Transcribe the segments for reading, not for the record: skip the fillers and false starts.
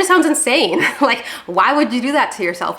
just sounds insane. Like, why would you do that to yourself?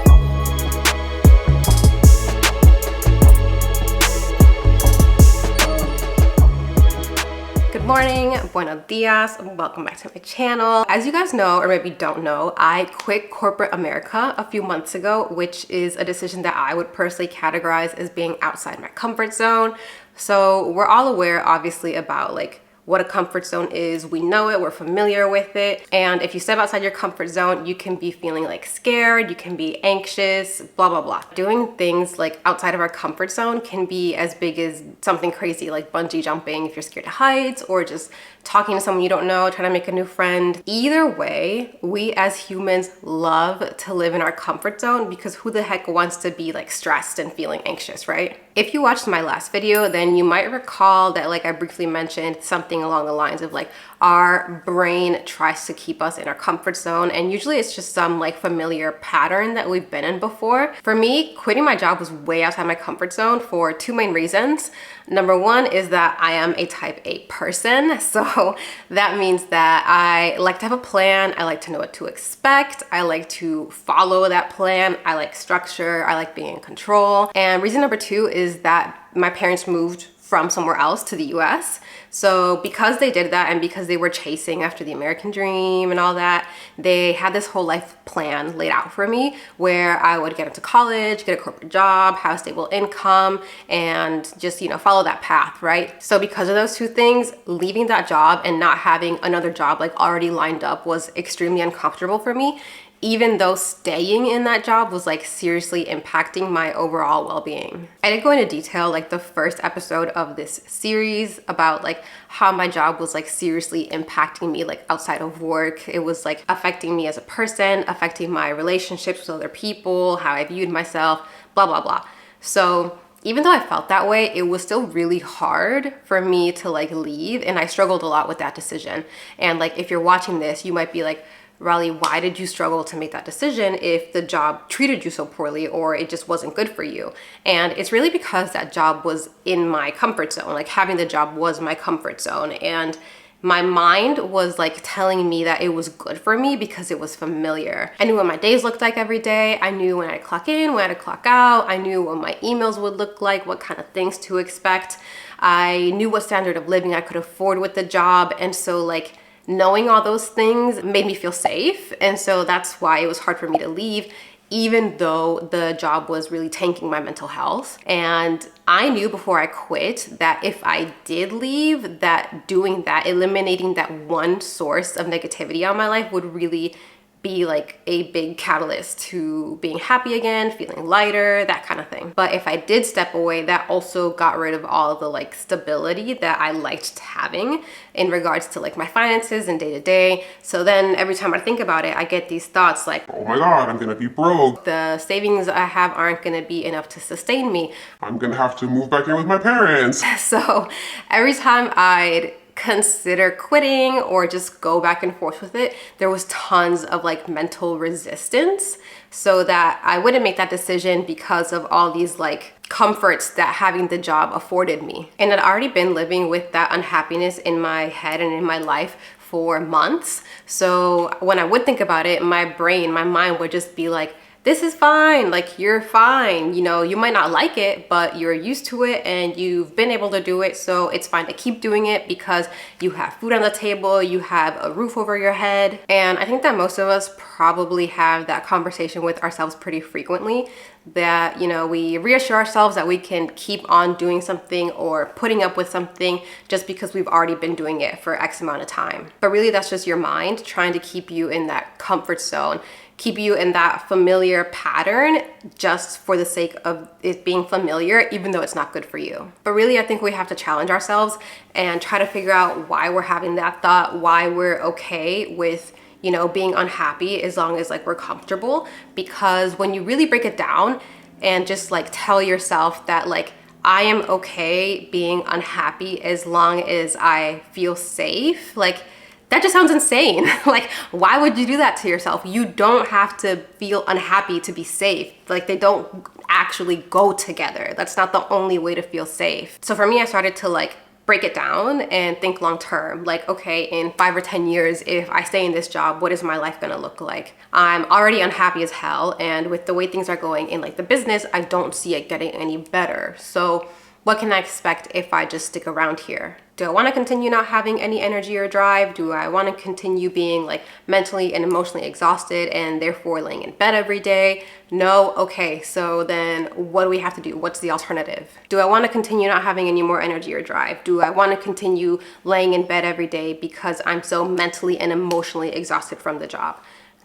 Good morning, buenos dias, welcome back to my channel. As you guys know, or maybe don't know, I quit corporate America a few months ago, which is a decision that I would personally categorize as being outside my comfort zone. So we're all aware, obviously, about like what a comfort zone is. We know it, we're familiar with it. And if you step outside your comfort zone, you can be feeling like scared, you can be anxious, blah, blah, blah. Doing things like outside of our comfort zone can be as big as something crazy like bungee jumping if you're scared of heights, or just talking to someone you don't know, trying to make a new friend. Either way, we as humans love to live in our comfort zone because who the heck wants to be like stressed and feeling anxious, right? If you watched my last video, then you might recall that like I briefly mentioned something along the lines of like our brain tries to keep us in our comfort zone, and usually it's just some like familiar pattern that we've been in before. For me, quitting my job was way outside my comfort zone for two main reasons. Number one is that I am a type A person, so that means that I like to have a plan, I like to know what to expect, I like to follow that plan, I like structure, I like being in control. And reason number two is that my parents moved from somewhere else to the US. So because they did that and because they were chasing after the American dream and all that, they had this whole life plan laid out for me where I would get into college, get a corporate job, have a stable income, and just, you know, follow that path, right? So because of those two things, leaving that job and not having another job like already lined up was extremely uncomfortable for me, even though staying in that job was like seriously impacting my overall well-being. I didn't go into detail like the first episode of this series about like how my job was like seriously impacting me like outside of work. It was like affecting me as a person, affecting my relationships with other people, how I viewed myself, blah, blah, blah. So even though I felt that way, it was still really hard for me to like leave, and I struggled a lot with that decision. And like if you're watching this, you might be like, Riley, why did you struggle to make that decision if the job treated you so poorly or it just wasn't good for you? And it's really because that job was in my comfort zone. Like having the job was my comfort zone, and my mind was like telling me that it was good for me because it was familiar. I knew what my days looked like every day. I knew when I'd clock in, when I'd clock out. I knew what my emails would look like, what kind of things to expect. I knew what standard of living I could afford with the job. And so like knowing all those things made me feel safe. And so that's why it was hard for me to leave, even though the job was really tanking my mental health. And I knew before I quit that if I did leave, that doing that, eliminating that one source of negativity on my life would really be like a big catalyst to being happy again, feeling lighter, that kind of thing. But if I did step away, that also got rid of all of the like stability that I liked having in regards to like my finances and day to day. So then every time I think about it, I get these thoughts like, oh my God, I'm gonna be broke. The savings I have aren't gonna be enough to sustain me. I'm gonna have to move back in with my parents. So every time I'd consider quitting or just go back and forth with it, there was tons of like mental resistance, so that I wouldn't make that decision because of all these like comforts that having the job afforded me. And I'd already been living with that unhappiness in my head and in my life for months. So when I would think about it, my brain, my mind would just be like, this is fine, like you're fine. You know, you might not like it, but you're used to it and you've been able to do it. So it's fine to keep doing it because you have food on the table, you have a roof over your head. And I think that most of us probably have that conversation with ourselves pretty frequently, that, you know, we reassure ourselves that we can keep on doing something or putting up with something just because we've already been doing it for X amount of time. But really that's just your mind trying to keep you in that comfort zone, keep you in that familiar pattern just for the sake of it being familiar, even though it's not good for you. But really, I think we have to challenge ourselves and try to figure out why we're having that thought, why we're okay with, you know, being unhappy as long as like we're comfortable. Because when you really break it down and just like tell yourself that like, I am okay being unhappy as long as I feel safe, like that just sounds insane. Like, why would you do that to yourself? You don't have to feel unhappy to be safe. Like, they don't actually go together. That's not the only way to feel safe. So for me, I started to like break it down and think long term. Like, okay, in 5 or 10 years, if I stay in this job, what is my life gonna look like? I'm already unhappy as hell, and with the way things are going in like the business, I don't see it getting any better. So what can I expect if I just stick around here? Do I want to continue not having any energy or drive? Do I want to continue being like mentally and emotionally exhausted and therefore laying in bed every day? No? Okay, so then what do we have to do? What's the alternative? Do I want to continue not having any more energy or drive? Do I want to continue laying in bed every day because I'm so mentally and emotionally exhausted from the job?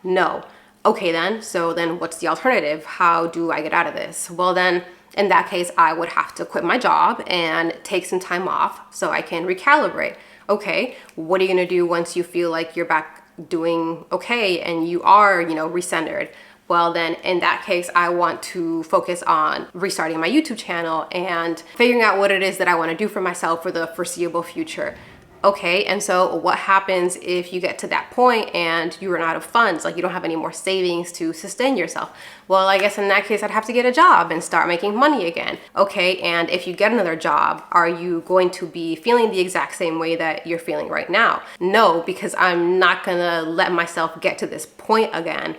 No. Okay then, so then what's the alternative? How do I get out of this? Well then, in that case, I would have to quit my job and take some time off so I can recalibrate. Okay, what are you gonna do once you feel like you're back doing okay and you are, recentered? Well then, in that case, I want to focus on restarting my YouTube channel and figuring out what it is that I wanna do for myself for the foreseeable future. Okay, and so what happens if you get to that point and you run out of funds, like you don't have any more savings to sustain yourself? Well, I guess in that case, I'd have to get a job and start making money again. Okay, and if you get another job, are you going to be feeling the exact same way that you're feeling right now? No, because I'm not gonna let myself get to this point again.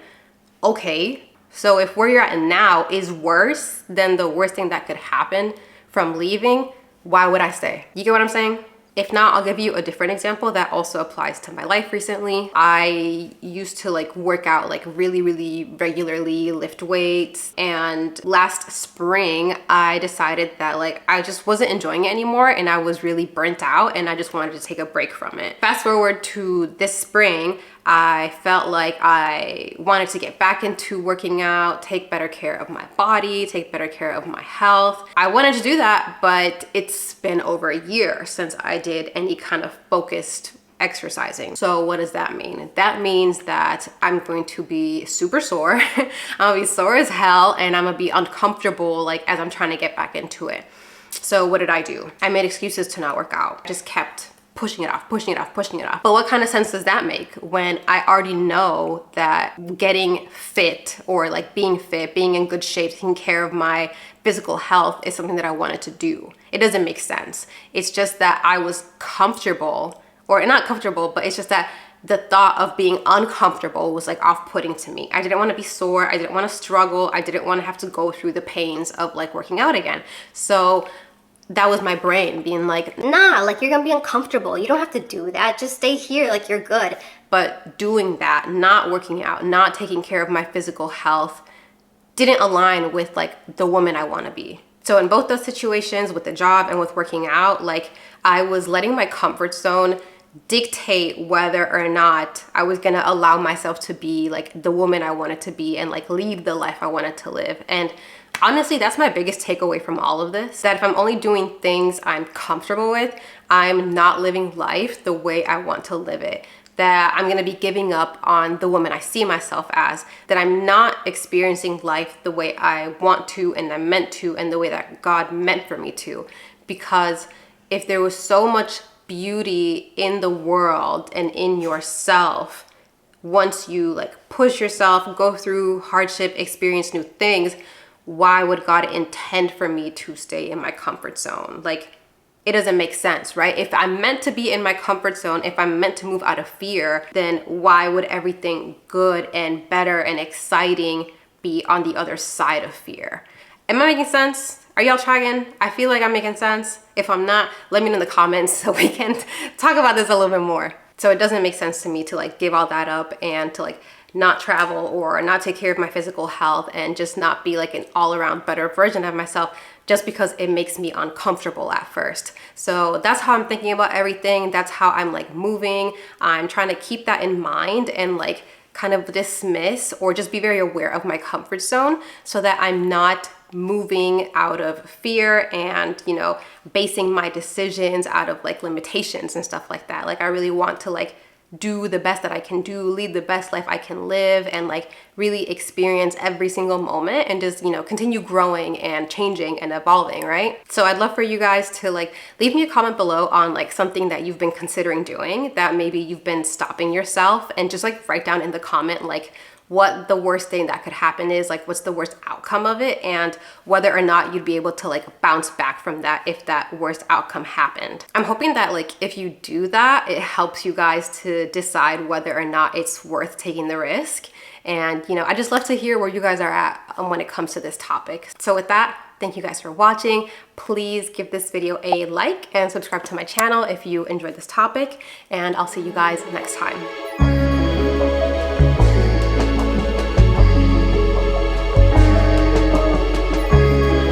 Okay, so if where you're at now is worse than the worst thing that could happen from leaving, why would I stay? You get what I'm saying? If not, I'll give you a different example that also applies to my life recently. I used to work out really, really regularly, lift weights. And last spring, I decided that I just wasn't enjoying it anymore and I was really burnt out and I just wanted to take a break from it. Fast forward to this spring, I felt like I wanted to get back into working out, take better care of my body, take better care of my health. I wanted to do that, but it's been over a year since I did any kind of focused exercising. So what does that mean? That means that I'm going to be super sore. I'm gonna be sore as hell and I'm gonna be uncomfortable as I'm trying to get back into it. So what did I do? I made excuses to not work out. I just kept pushing it off, pushing it off, pushing it off. But what kind of sense does that make when I already know that getting fit or being fit, being in good shape, taking care of my physical health is something that I wanted to do? It doesn't make sense. It's just that I was comfortable, or not comfortable, but it's just that the thought of being uncomfortable was off-putting to me. I didn't want to be sore. I didn't want to struggle. I didn't want to have to go through the pains of working out again. So that was my brain being nah, you're gonna be uncomfortable. You don't have to do that. Just stay here, you're good. But doing that, not working out, not taking care of my physical health, didn't align with the woman I want to be. So in both those situations, with the job and with working out, I was letting my comfort zone dictate whether or not I was gonna allow myself to be the woman I wanted to be and lead the life I wanted to live. And honestly, that's my biggest takeaway from all of this, that if I'm only doing things I'm comfortable with, I'm not living life the way I want to live it. That I'm gonna be giving up on the woman I see myself as, that I'm not experiencing life the way I want to and I'm meant to and the way that God meant for me to. Because if there was so much beauty in the world and in yourself, once you push yourself, go through hardship, experience new things, why would God intend for me to stay in my comfort zone? It doesn't make sense, right? If I'm meant to be in my comfort zone, if I'm meant to move out of fear, then why would everything good and better and exciting be on the other side of fear? Am I making sense? Are y'all trying? I feel like I'm making sense. If I'm not, let me know in the comments so we can talk about this a little bit more. So it doesn't make sense to me to give all that up and to not travel or not take care of my physical health and just not be an all-around better version of myself just because it makes me uncomfortable at first. So that's how I'm thinking about everything. That's how I'm moving. I'm trying to keep that in mind and kind of dismiss or just be very aware of my comfort zone so that I'm not moving out of fear and, basing my decisions out of limitations and stuff like that. I really want to do the best that I can do, lead the best life I can live, and really experience every single moment and just, continue growing and changing and evolving, right? So I'd love for you guys to leave me a comment below on something that you've been considering doing that maybe you've been stopping yourself, and just write down in the comment what the worst thing that could happen is, like what's the worst outcome of it, and whether or not you'd be able to like bounce back from that if that worst outcome happened. I'm hoping that like if you do that, it helps you guys to decide whether or not it's worth taking the risk. And you know, I just love to hear where you guys are at when it comes to this topic. So with that, thank you guys for watching. Please give this video a like and subscribe to my channel if you enjoyed this topic, and I'll see you guys next time.